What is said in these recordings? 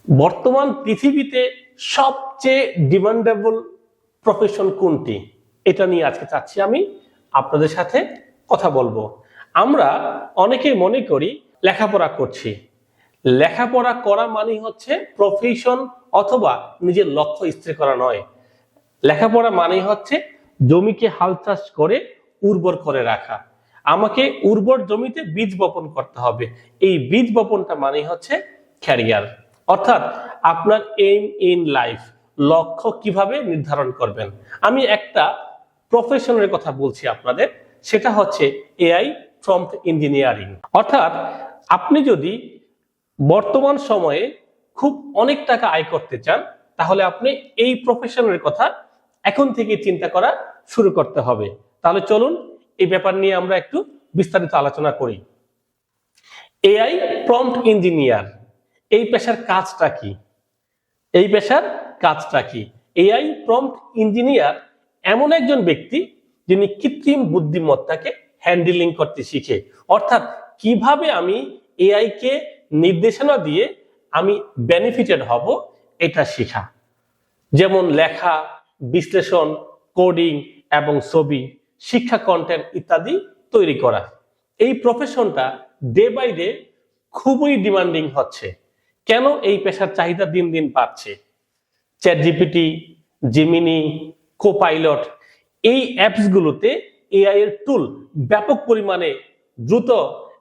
বর্তমান পৃথিবীতে সবচেয়ে ডিমান্ডেবল প্রফেশন কোনটি, এটা নিয়ে আজকে চাচ্ছি আমি আপনাদের সাথে কথা বলবো। আমরা অনেকেই মনে করি লেখাপড়া করছি, লেখাপড়া করা মানে হচ্ছে প্রফেশন অথবা নিজের লক্ষ্য স্থির করা নয়। লেখাপড়া মানে হচ্ছে জমিকে হাল চাষ করে উর্বর করে রাখা। আমাকে উর্বর জমিতে বীজ বপন করতে হবে, এই বীজ বপনটা মানে হচ্ছে ক্যারিয়ার। অর্থাৎ আপনার এইম ইন লাইফ, লক্ষ্য কিভাবে নির্ধারণ করবেন। আমি একটা প্রফেশনের কথা বলছি আপনাদের, সেটা হচ্ছে এআই প্রম্পট ইঞ্জিনিয়ারিং। অর্থাৎ আপনি যদি বর্তমান সময়ে খুব অনেক টাকা আয় করতে চান, তাহলে আপনি এই প্রফেশনের কথা এখন থেকে চিন্তা করা শুরু করতে হবে। তাহলে চলুন এই ব্যাপার নিয়ে আমরা একটু বিস্তারিত আলোচনা করি। এআই প্রম্পট ইঞ্জিনিয়ার, এই পেশার কাজটা কি? এআই প্রম্পট ইঞ্জিনিয়ার এমন একজন ব্যক্তি যিনি কৃত্রিম বুদ্ধিমত্তাকে হ্যান্ডেলিং করতে শিখে। অর্থাৎ কিভাবে আমি এআই কে নির্দেশনা দিয়ে আমি বেনিফিটেড হব, এটা শেখা। যেমন লেখা, বিশ্লেষণ, কোডিং এবং ছবি, শিক্ষা কন্টেন্ট ইত্যাদি তৈরি করা। এই প্রফেশনটা ডে বাই ডে খুবই ডিমান্ডিং হচ্ছে। কেন? এই পেশার চাহিদা দিন দিন বাড়ছে। চ্যাটজিপিটি, জেমিনি, কোপাইলট, এই অ্যাপসগুলোতে এআই এর টুল ব্যাপক পরিমাণে দ্রুত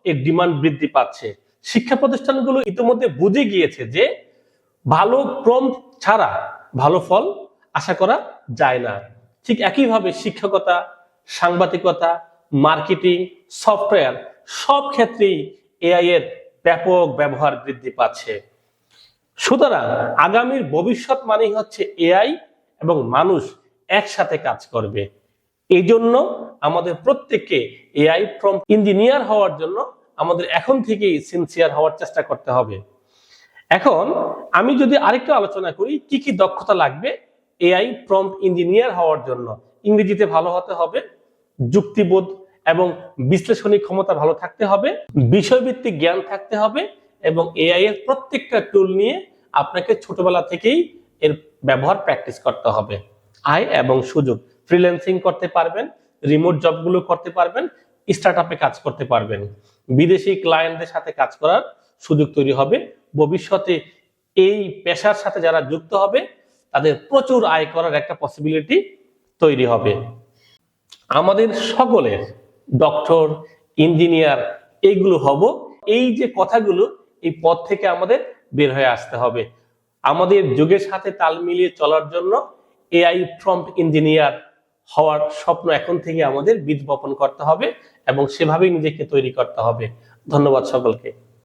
এর ডিমান্ড বৃদ্ধি পাচ্ছে। শিক্ষা প্রতিষ্ঠানগুলো ইতিমধ্যে বুঝে গিয়েছে যে ভালো প্রম্পট ছাড়া ভালো ফল আশা করা যায় না। ঠিক একইভাবে শিক্ষকতা, সাংবাদিকতা, মার্কেটিং, সফটওয়্যার, সব ক্ষেত্রেই এআই এর ব্যাপক ব্যবহার বৃদ্ধি পাচ্ছে। সুতরাং আগামীর ভবিষ্যৎ মানেই হচ্ছে এআই এবং মানুষ একসাথে কাজ করবে। এই জন্য আমাদের প্রত্যেককে এআই প্রম্পট ইঞ্জিনিয়ার হওয়ার জন্য আমাদের এখন থেকেই সিনসিয়ার হওয়ার চেষ্টা করতে হবে। এখন আমি যদি আরেকটু আলোচনা করি কি কি দক্ষতা লাগবে এআই প্রম্পট ইঞ্জিনিয়ার হওয়ার জন্য। ইংরেজিতে ভালো হতে হবে, যুক্তিবোধ এবং বিশ্লেষণী ক্ষমতা ভালো থাকতে হবে, বিষয়ভিত্তিক জ্ঞান থাকতে হবে এবং এআই এর প্রত্যেকটা টুল নিয়ে আপনাকে ছোটবেলা থেকেই এর ব্যবহার প্র্যাকটিস করতে হবে। আয় এবং সুযোগ, ফ্রিল্যান্সিং করতে পারবেন, রিমোট জবগুলো করতে পারবেন, স্টার্টআপে কাজ করতে পারবেন, বিদেশি ক্লায়েন্টদের সাথে কাজ করার সুযোগ তৈরি হবে। ভবিষ্যতে এই পেশার সাথে যারা যুক্ত হবে তাদের প্রচুর আয় করার একটা পসিবিলিটি তৈরি হবে। আমাদের সকলের ডক্টর, ইঞ্জিনিয়ার এইগুলো হব, এই যে কথাগুলো, এই পথ থেকে আমাদের বের হয়ে আসতে হবে। আমাদের যুগের সাথে তাল মিলিয়ে চলার জন্য এআই প্রম্পট ইঞ্জিনিয়ার হওয়ার স্বপ্ন এখন থেকে আমাদের বীজ বপন করতে হবে এবং সেভাবেই নিজেকে তৈরি করতে হবে। ধন্যবাদ সকলকে।